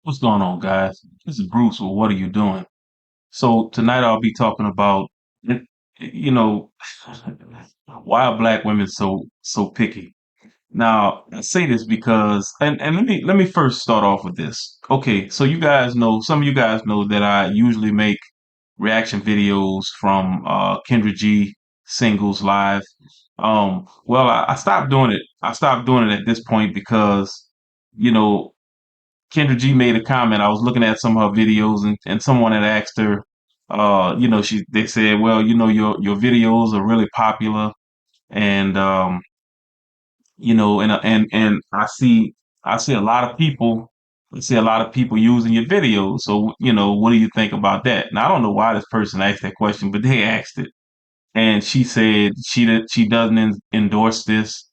What's going on, guys? This is Bruce. Well, what are you doing? So tonight I'll be talking about, you know, why are black women so picky? Now I say this because, and let me first start off with this. Okay, so you guys know, some of you guys know that I usually make reaction videos from Kendra G singles live. Well, I stopped doing it. I stopped doing it at this point because, you know, Kendra G made a comment. I was looking at some of her videos, and someone had asked her, they said, well, your videos are really popular, and and I see a lot of people, I see a lot of people using your videos. So, what do you think about that? Now, I don't know why this person asked that question, but they asked it, and she said she doesn't endorse this.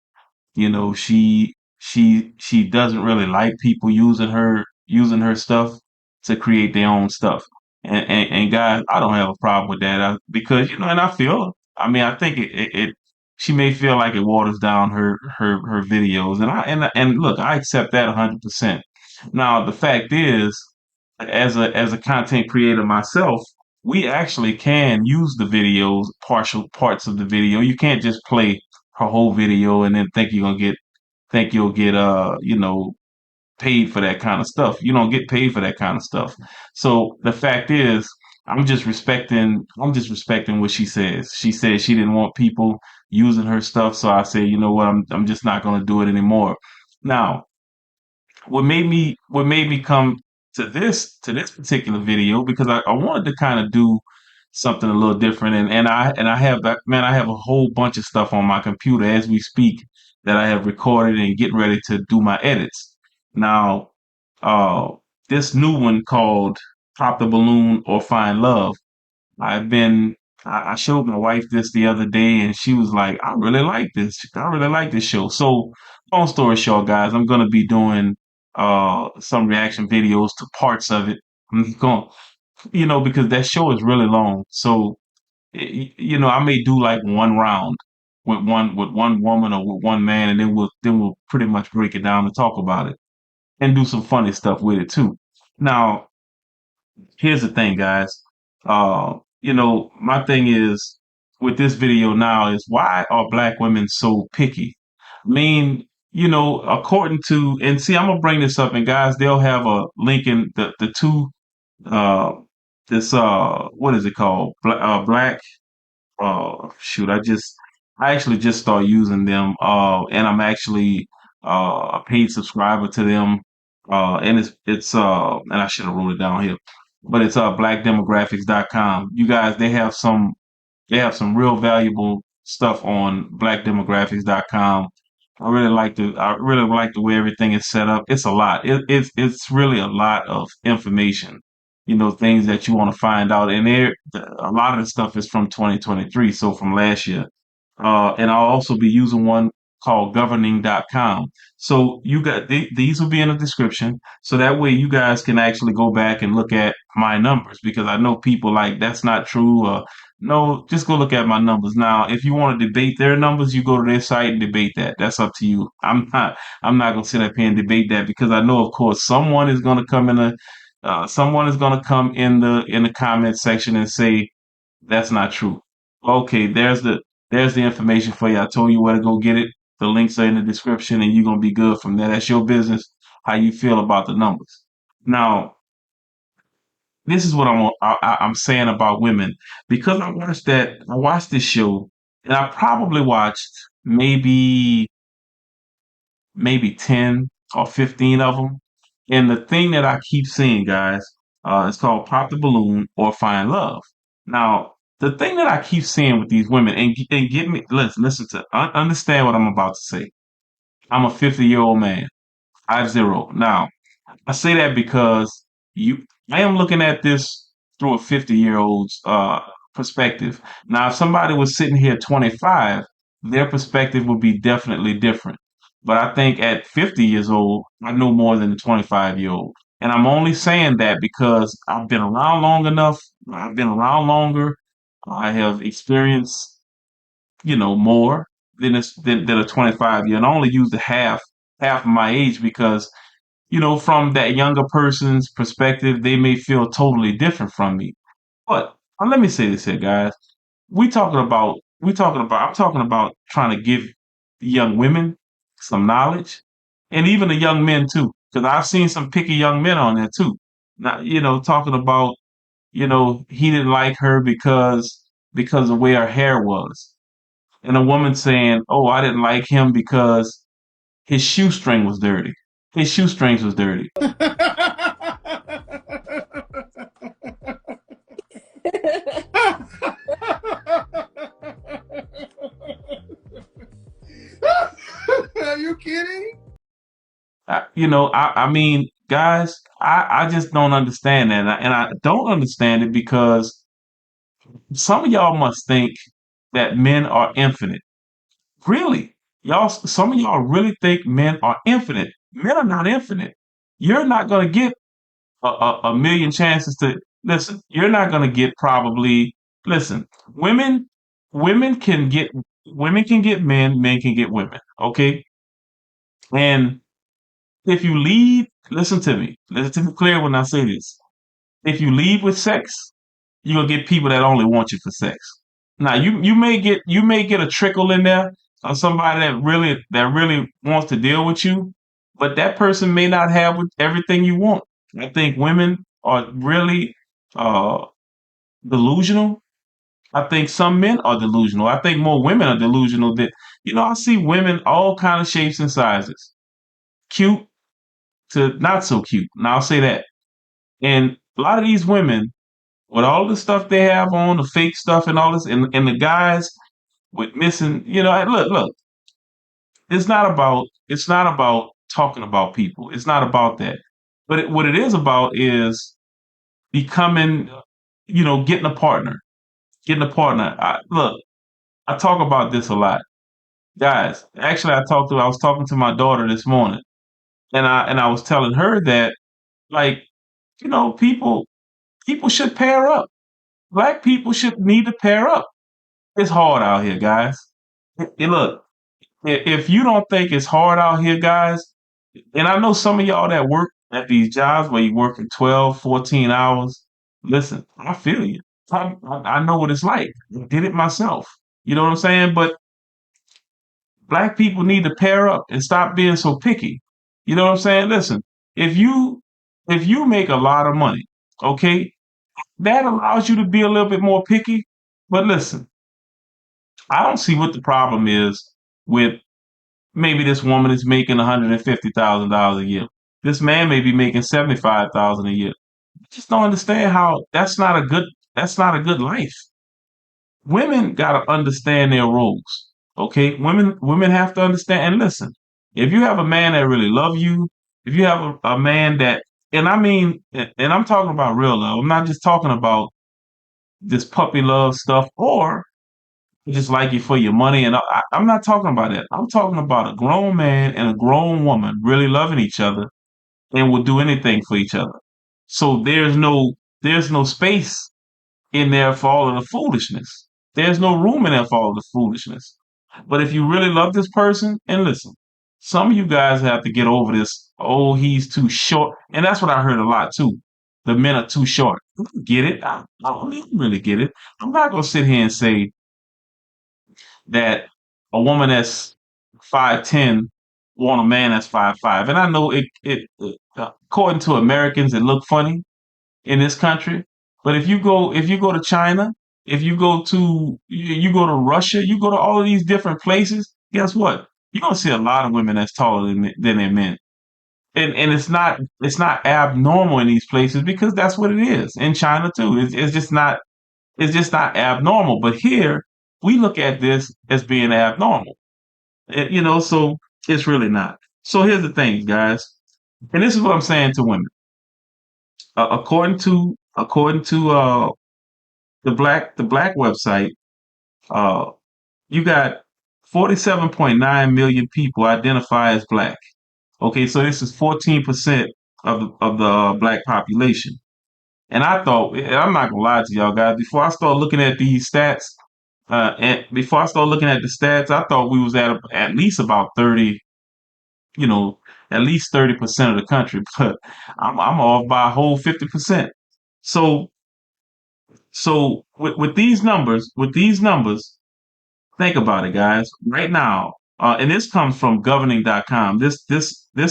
She doesn't really like people using her stuff to create their own stuff. And guys, I don't have a problem with that, because and I feel, I mean, I think it she may feel like it waters down her videos, and look, I accept that 100%. Now the fact is, as a content creator myself, we actually can use the videos, partial parts of the video. You can't just play her whole video and then think you'll get paid for that kind of stuff. You don't get paid for that kind of stuff. So the fact is, I'm just respecting what she says. She said she didn't want people using her stuff, so I say, you know what, I'm just not going to do it anymore. Now, what made me come to this particular video, because I wanted to kind of do something a little different, and I have that, man, I have a whole bunch of stuff on my computer as we speak that I have recorded and getting ready to do my edits. Now, uh this new one called Pop the Balloon or Find Love. I've been I showed my wife this the other day, and she was like, I really like this. I really like this show. So, long story short, guys, I'm gonna be doing some reaction videos to parts of it. I'm going, because that show is really long. So, I may do like one round with one woman or with one man, and then we'll pretty much break it down and talk about it and do some funny stuff with it too. Now, here's the thing, guys. My thing is with this video now is, why are black women so picky? I mean, according to, and see, I'm gonna bring this up, and guys, they'll have a link in the two, uh, this, what is it called? Black, shoot, I actually just started using them, and I'm actually, a paid subscriber to them, and and I should have wrote it down here, but it's blackdemographics.com. You guys, they have some real valuable stuff on blackdemographics.com. I really like the way everything is set up. It's a lot. It's really a lot of information. Things that you want to find out. And a lot of the stuff is from 2023, so from last year. And I'll also be using one called governing.com. So these will be in the description. So that way you guys can actually go back and look at my numbers, because I know people like, that's not true. No, just go look at my numbers. Now, if you want to debate their numbers, you go to their site and debate that. That's up to you. I'm not going to sit up here and debate that, because I know, of course, someone is going to come in the comment section and say that's not true. Okay, there's the information for you. I told you where to go get it. The links are in the description, and you're gonna be good from there. That's your business. How you feel about the numbers. Now, this is what I'm saying about women, because I watched this show, and I probably watched maybe 10 or 15 of them. And the thing that I keep seeing, guys, it's called Pop the Balloon or Find Love. Now, the thing that I keep seeing with these women, and get me, listen to, understand what I'm about to say. I'm a 50-year-old man, 50. Now, I say that because I am looking at this through a 50-year-old's perspective. Now, if somebody was sitting here 25, their perspective would be definitely different. But I think at 50 years old, I know more than a 25-year-old. And I'm only saying that because I've been around long enough. I've been around longer. I have experienced, more than a 25 year. And I only use the half of my age, because from that younger person's perspective, they may feel totally different from me. But let me say this here, guys. I'm talking about trying to give young women some knowledge and even the young men too. Because I've seen some picky young men on there too. Now, talking about, he didn't like her because of where her hair was. And a woman saying, "Oh, I didn't like him because his shoestring was dirty. His shoestrings was dirty." Are you kidding? I mean, guys, I just don't understand that. And I don't understand it because some of y'all must think that men are infinite. Really? Some of y'all really think men are infinite. Men are not infinite. You're not going to get a million chances to listen. You're not going to get probably, listen, women, women can get, women can get men, men can get women. Okay. And if you lead, listen to me clear when I say this. If you lead with sex, you're gonna get people that only want you for sex. Now you may get a trickle in there of somebody that really wants to deal with you, but that person may not have everything you want. I think women are really uh, delusional. I think some men are delusional. I think more women are delusional. That I see women all kind of shapes and sizes, cute to not so cute. Now I'll say that. And a lot of these women, with all the stuff they have on, the fake stuff and all this, and the guys with missing, look, it's not about talking about people. It's not about that. But what it is about is becoming, getting a partner. Getting a partner. Look, I talk about this a lot. Guys, actually I was talking to my daughter this morning, and I was telling her that, like, people should pair up. Black people should need to pair up. It's hard out here, guys. Look, if you don't think it's hard out here, guys, and I know some of y'all that work at these jobs where you're working 12, 14 hours, listen, I feel you. I know what it's like. I did it myself. You know what I'm saying? But black people need to pair up and stop being so picky. You know what I'm saying? Listen, if you if you make a lot of money, okay, that allows you to be a little bit more picky. But listen, I don't see what the problem is with maybe this woman is making $150,000 a year. This man may be making 75,000 a year. I just don't understand how that's not a good life. Women gotta understand their roles. Okay? Women have to understand and listen. If you have a man that really love you, if you have a man that and I mean and I'm talking about real love. I'm not just talking about this puppy love stuff or just like you for your money. And I'm not talking about that. I'm talking about a grown man and a grown woman really loving each other and will do anything for each other. So there's no space in there for all of the foolishness. There's no room in there for all of the foolishness. But if you really love this person, and listen, some of you guys have to get over this. Oh, he's too short, and that's what I heard a lot too. The men are too short. Get it? I don't really get it. I'm not gonna sit here and say that a woman that's 5'10" want a man that's 5'5", and I know according to Americans it look funny in this country, but if you go to China, if you go to Russia, you go to all of these different places, guess what? You're gonna see a lot of women that's taller than their men. And it's not abnormal in these places because that's what it is. In China too. It's just not abnormal. But here we look at this as being abnormal. So it's really not. So here's the thing, guys, and this is what I'm saying to women. According to the black website, uh, you got 47.9 million people identify as black. Okay, so this is 14% of the black population. And I thought, and I'm not gonna lie to y'all guys, before I start looking at these stats, and before I start looking at the stats, I thought we was at least about 30, you know, at least 30% of the country, but I'm off by a whole 50%. So with these numbers, think about it, guys. Right now, and this comes from governing.com. This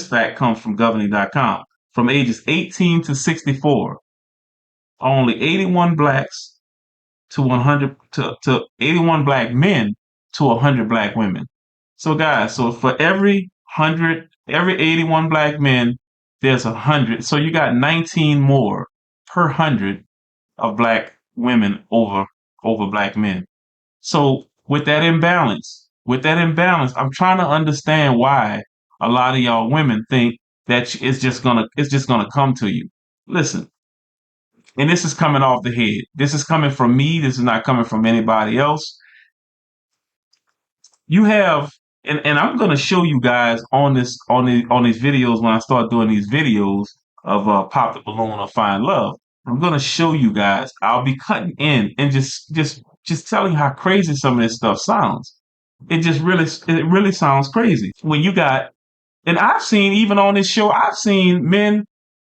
fact comes from governing.com. From ages 18 to 64, only 81 blacks to 100 to 81 black men to 100 black women. So guys, so for every 81 black men, there's 100. So you got 19 more per 100 of black women over black men. So with that imbalance, I'm trying to understand why a lot of y'all women think that it's just gonna come to you. Listen, and this is coming off the head. This is coming from me. This is not coming from anybody else. You have, and I'm gonna show you guys on these videos when I start doing these videos of Pop the Balloon or Find Love. I'm gonna show you guys. I'll be cutting in and just telling how crazy some of this stuff sounds. It really sounds crazy when you got, and I've seen even on this show, I've seen men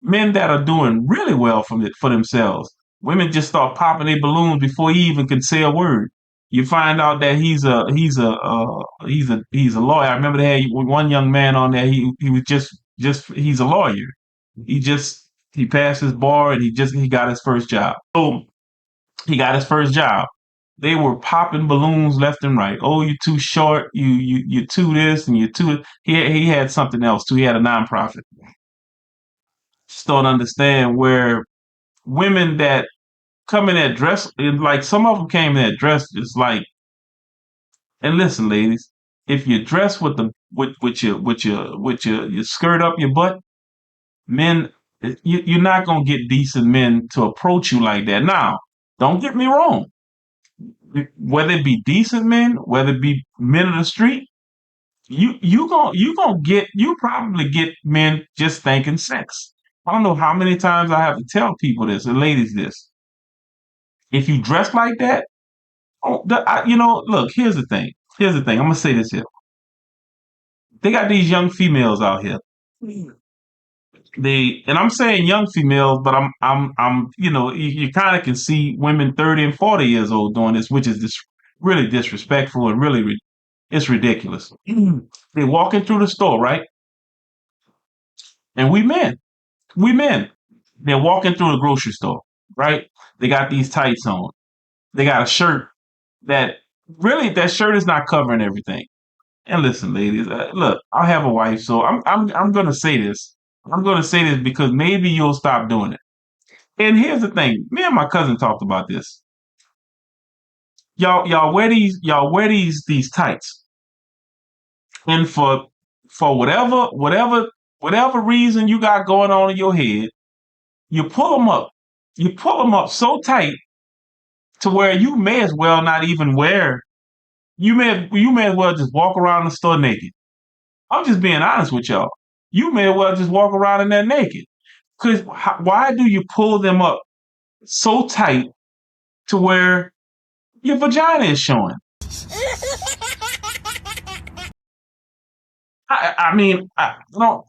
that are doing really well for themselves. Women just start popping their balloons before he even can say a word. You find out that he's a lawyer. I remember they had one young man on there. He was just he's a lawyer. He passed his bar and he got his first job. So he got his first job. They were popping balloons left and right. Oh, you're too short. You too this and you too. He had something else too. He had a nonprofit. Just don't understand where women that come in that dress, like some of them came in that dress just like. And listen, ladies, if you dress with your skirt up your butt, men, you're not gonna get decent men to approach you like that. Now, don't get me wrong. Whether it be decent men, whether it be men of the street, you probably get men just thinking sex. I don't know how many times I have to tell people this and ladies this. If you dress like that, look. Here's the thing. I'm gonna say this here. They got these young females out here. And I'm saying young females, but you kind of can see women 30 and 40 years old doing this, which is really disrespectful and really it's ridiculous. They're walking through the store, right? And we men, they're walking through the grocery store, right? They got these tights on. They got a shirt that shirt is not covering everything. And listen, ladies, look, I have a wife, so I'm gonna say this. I'm gonna say this because maybe you'll stop doing it. And here's the thing: me and my cousin talked about this. Y'all wear these tights, and for whatever reason you got going on in your head, you pull them up. You pull them up so tight to where you may as well not even wear. You may as well just walk around the store naked. I'm just being honest with y'all. You may as well just walk around in there naked. Because why do you pull them up so tight to where your vagina is showing?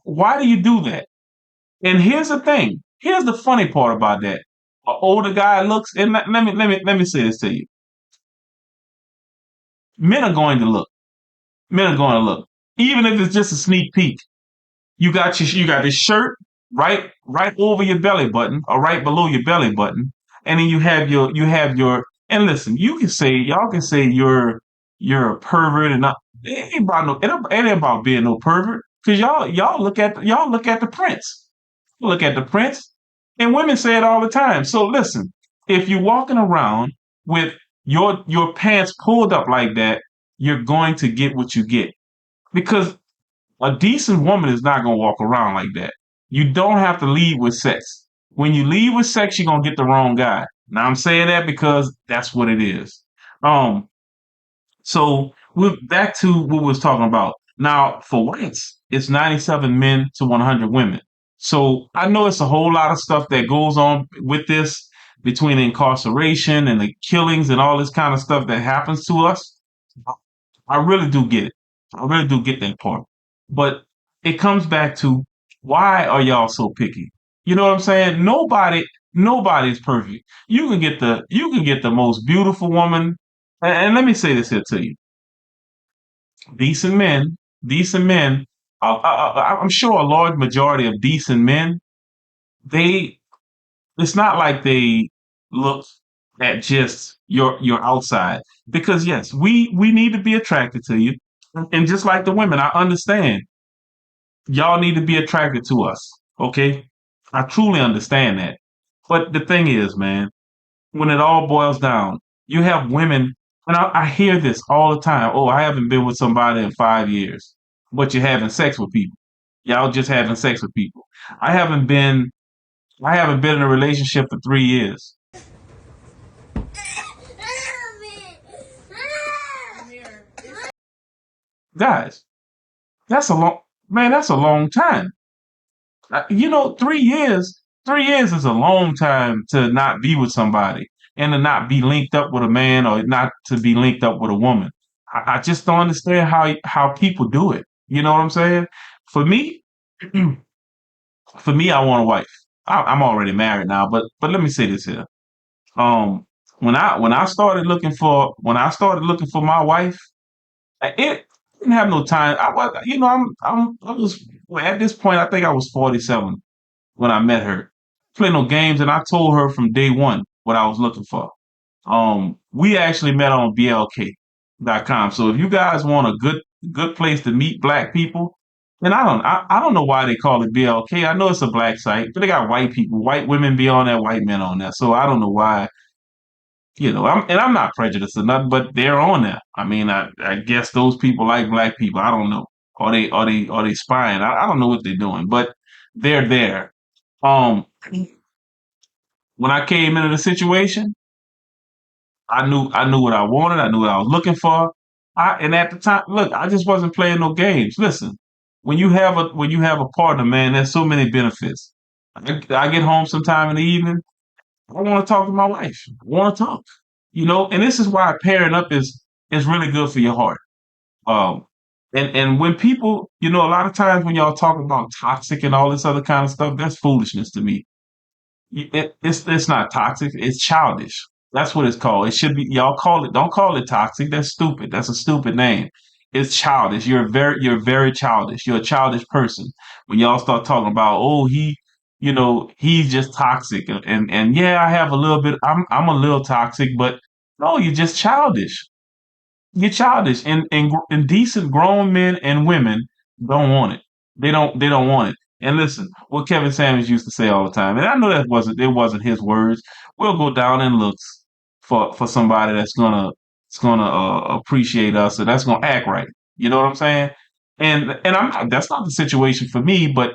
Why do you do that? And here's the thing. Here's the funny part about that. An older guy looks, and let me say this to you. Men are going to look. Men are going to look. Even if it's just a sneak peek. You got this shirt right over your belly button or right below your belly button, and then you have your and listen, y'all can say you're a pervert and not it ain't about being no pervert because y'all look at the prints. Look at the prints, and women say it all the time. So listen, if you're walking around with your pants pulled up like that, you're going to get what you get because a decent woman is not going to walk around like that. You don't have to lead with sex. When you lead with sex, you're going to get the wrong guy. Now, I'm saying that because that's what it is. So we're back to what we was talking about. Now, for whites, it's 97 men to 100 women. So I know it's a whole lot of stuff that goes on with this between incarceration and the killings and all this kind of stuff that happens to us. I really do get it. I really do get that part. But it comes back to, why are y'all so picky? You know what I'm saying? Nobody's perfect. You can get the most beautiful woman. And let me say this here to you: decent men, decent men. I'm sure a large majority of decent men, they it's not like they look at just your outside, because yes, we need to be attracted to you, and just like the women, I understand y'all need to be attracted to us. Okay, I truly understand that. But the thing is, man, when it all boils down, you have women, and I hear this all the time. Oh, I haven't been with somebody in 5 years, but you're having sex with people. Y'all just having sex with people. I haven't been I haven't been in a relationship for 3 years. Guys, that's a long man, that's a long time. 3 years is a long time to not be with somebody and to not be linked up with a man, or not to be linked up with a woman. I just don't understand how people do it. You know what I'm saying? For me, for me, I want a wife. I'm already married now, but let me say this here. Um, when I started looking for my wife, it didn't have no time. I was, I was well, at this point. I think I was 47 when I met her. Play no games, and I told her from day one what I was looking for. We actually met on BLK.com. So if you guys want a good place to meet black people, and I don't know why they call it BLK. I know it's a black site, but they got white people, white women be on there, white men on there. So I don't know why. I'm not prejudiced or nothing, but they're on there. I mean, I guess those people like black people. I don't know. Are they spying? I don't know what they're doing, but they're there. Um, when I came into the situation, I knew what I wanted. I knew what I was looking for. And at the time, look, I just wasn't playing no games. Listen, when you have a partner, man, there's so many benefits. I get home sometime in the evening. I want to talk to my wife. I want to talk. And this is why pairing up is really good for your heart. Um, and when people, a lot of times when y'all talk about toxic and all this other kind of stuff, that's foolishness to me. It's not toxic. It's childish. That's what it's called. It should be. Y'all call it. Don't call it toxic. That's stupid. That's a stupid name. It's childish. You're very childish. You're a childish person when y'all start talking about, oh, he's just toxic, and yeah, I have a little bit. I'm a little toxic, but no, you're just childish. You're childish, and decent grown men and women don't want it. They don't want it. And listen, what Kevin Samuels used to say all the time, and I know it wasn't his words. We'll go down in looks for somebody that's gonna appreciate us, and that's gonna act right. You know what I'm saying? And that's not the situation for me, but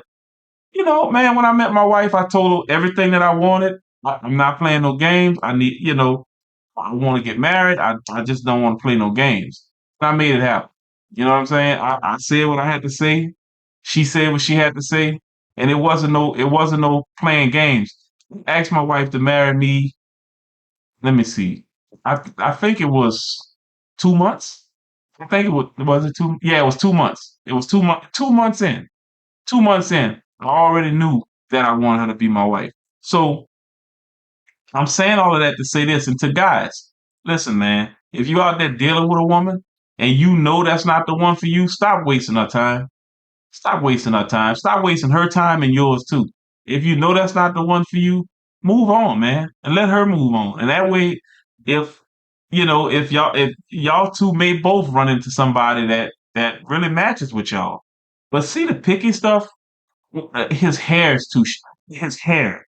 man, when I met my wife, I told her everything that I wanted. I'm not playing no games. I want to get married. I just don't want to play no games. And I made it happen. You know what I'm saying? I said what I had to say. She said what she had to say, and it wasn't no playing games. I asked my wife to marry me. Let me see. I think it was 2 months. I think it was it two? Yeah, it was 2 months. It was 2 months. 2 months in. 2 months in, I already knew that I wanted her to be my wife. So I'm saying all of that to say this, and to guys, listen, man, if you out there dealing with a woman and you know that's not the one for you, stop wasting her time. Stop wasting her time. Stop wasting her time and yours too. If you know that's not the one for you, move on, man, and let her move on. And that way, if if y'all two may both run into somebody that really matches with y'all. But see the picky stuff, his hair is his hair.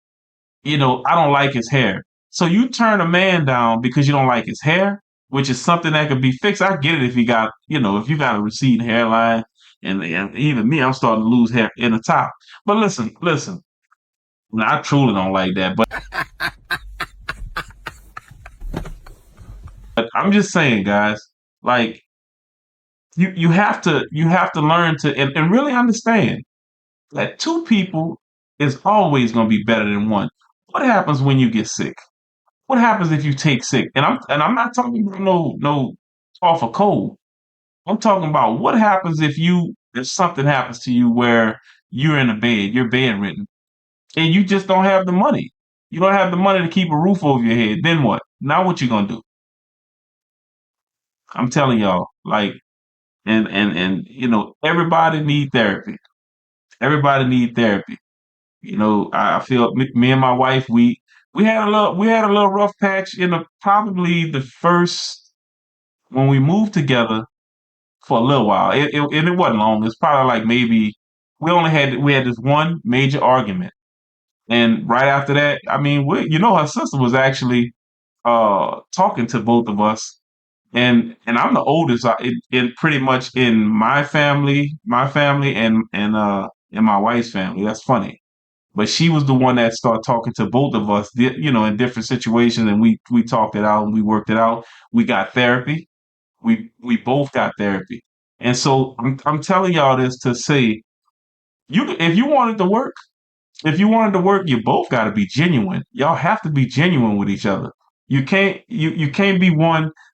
I don't like his hair. So you turn a man down because you don't like his hair, which is something that could be fixed. I get it if you got a receding hairline, and even me, I'm starting to lose hair in the top. But listen, I truly don't like that. But I'm just saying, guys, like you have to learn to and really understand that two people is always going to be better than one. What happens when you get sick? What happens if you take sick? And I'm not talking about no off a cold. I'm talking about what happens if you if something happens to you where you're in a bed, you're bedridden, and you just don't have the money. You don't have the money to keep a roof over your head. Then what? Now what you gonna do? I'm telling y'all, like, and everybody need therapy. Everybody need therapy. I feel me and my wife, we had a little rough patch in probably the first when we moved together for a little while. And it wasn't long. It's probably like maybe we had this one major argument, and right after that, I mean, her sister was actually talking to both of us, and I'm the oldest in pretty much in my family and my wife's family. That's funny. But she was the one that started talking to both of us, in different situations, and we talked it out and we worked it out. We got therapy. We both got therapy, and so I'm telling y'all this to say, if you wanted to work, you both got to be genuine. Y'all have to be genuine with each other. You can't be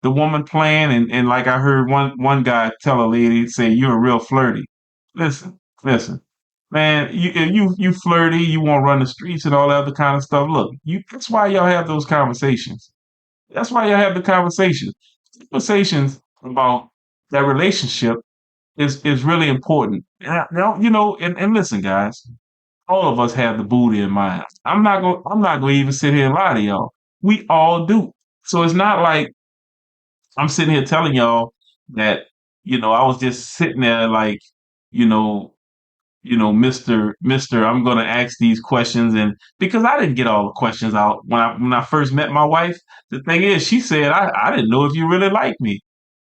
the woman playing, and like I heard one guy tell a lady, say you're real flirty. Listen, man, if you flirty, you want to run the streets and all that other kind of stuff. Look, that's why y'all have those conversations. That's why y'all have the conversations. Conversations about that relationship is really important. Now, and listen, guys, all of us have the booty in mind. I'm not gonna even sit here and lie to y'all. We all do. So it's not like I'm sitting here telling y'all that, I was just sitting there like, you know, Mister, I'm gonna ask these questions, and because I didn't get all the questions out when I first met my wife. The thing is, she said I didn't know if you really liked me.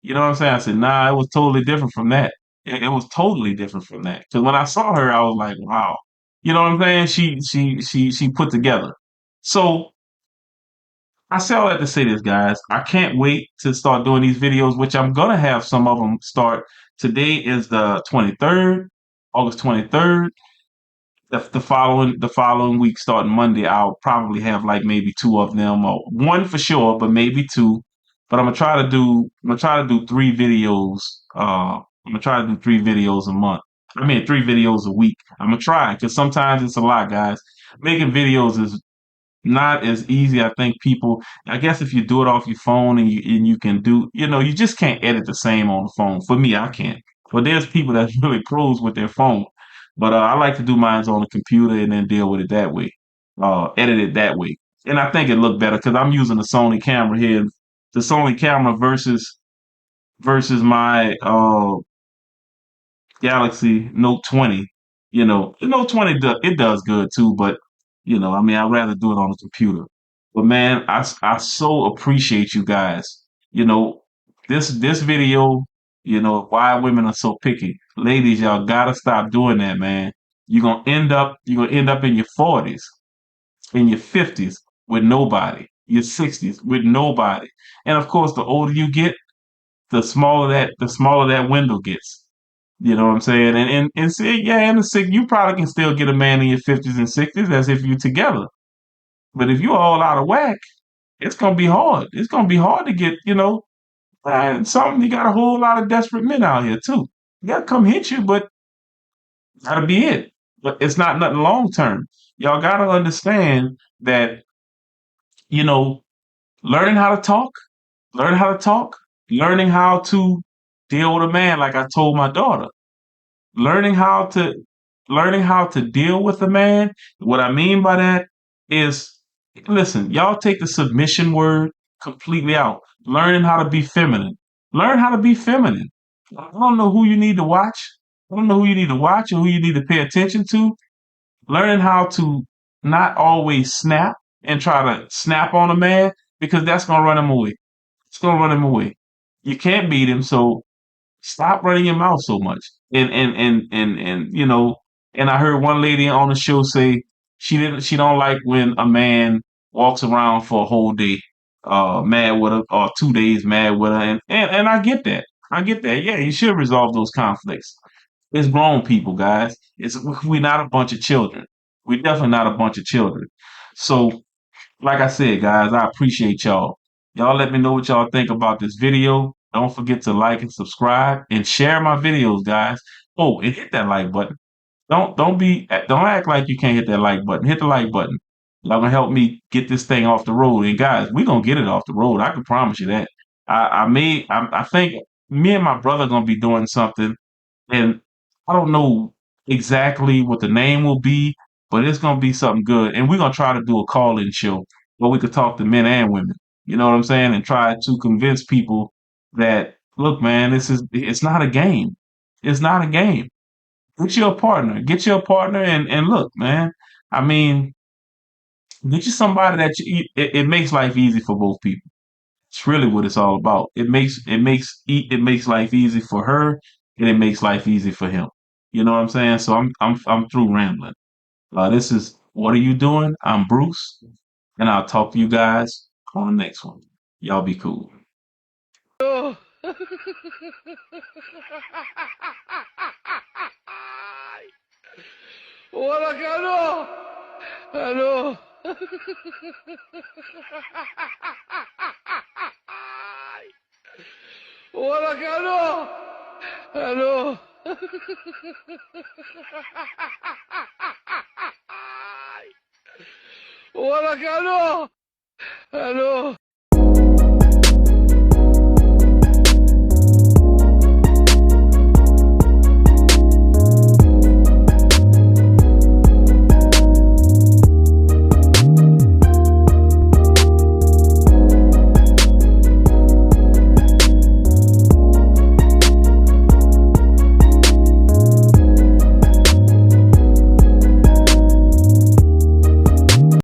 You know what I'm saying? I said, nah, it was totally different from that. It was totally different from that. Because when I saw her, I was like, wow. You know what I'm saying? She put together. So I say all that to say this, guys. I can't wait to start doing these videos, which I'm gonna have some of them start. Today is the 23rd, August 23rd. The following week, starting Monday, I'll probably have like maybe two of them, or one for sure, but maybe two. But I'm gonna try to do 3 videos. I'm gonna try to do 3 videos a month. I mean, 3 videos a week. I'm gonna try because sometimes it's a lot, guys. Making videos is not as easy. I think people. I guess if you do it off your phone and you can do, you just can't edit the same on the phone. For me, I can't. But there's people that's really pros with their phone. But I like to do mine on the computer and then deal with it that way. Edit it that way, and I think it looked better because I'm using the Sony camera here. The Sony camera versus my Galaxy Note 20. The Note 20 it does good too, but I mean, I'd rather do it on the computer. But man, I so appreciate you guys. You know, this video, why women are so picky. Ladies, y'all gotta stop doing that, man. You're gonna end up in your 40s, in your 50s with nobody, your 60s with nobody. And of course, the older you get, the smaller that window gets. You know what I'm saying? And see, yeah, in the six, you probably can still get a man in your 50s and 60s as if you're together. But if you're all out of whack, it's gonna be hard. It's gonna be hard to get, and something. You got a whole lot of desperate men out here too. You gotta come hit you, but that'll be it. But it's not nothing long term. Y'all gotta understand that, you know, learning how to talk, learn how to talk, learning how to deal with a man, like I told my daughter. learning how to learning how to deal with a man. What I mean by that is, listen, y'all take the submission word completely out. Learning how to be feminine. Learn how to be feminine. I don't know who you need to watch. I don't know who you need to watch or who you need to pay attention to. Learning how to not always snap and try to snap on a man, because that's gonna run him away. It's gonna run him away. You can't beat him, so stop running your mouth so much. And I heard one lady on the show say she don't like when a man walks around for a whole day mad with her, or 2 days mad with her, and I get that. I get that. Yeah, you should resolve those conflicts. It's grown people, guys. We're not a bunch of children. We're definitely not a bunch of children. So, like I said, guys, I appreciate y'all. Y'all let me know what y'all think about this video. Don't forget to like and subscribe and share my videos, guys. Oh, and hit that like button. Don't act like you can't hit that like button. Hit the like button. Y'all gonna help me get this thing off the road. And guys, we're gonna get it off the road. I can promise you that. I think me and my brother gonna be doing something, and I don't know exactly what the name will be, but it's gonna be something good. And we're gonna try to do a call-in show where we could talk to men and women. You know what I'm saying? And try to convince people that, look, man, it's not a game. It's not a game. Get you a partner. Get you a partner, and look, man. I mean, get you somebody that it makes life easy for both people. It's really what it's all about. It makes life easy for her, and it makes life easy for him. You know what I'm saying? So I'm through rambling. This is What Are You Doing? I'm Bruce, and I'll talk to you guys on the next one. Y'all be cool. Oh. Hola, Cano. Cano. Hola, Cano. Cano. Hola, Cano. Cano.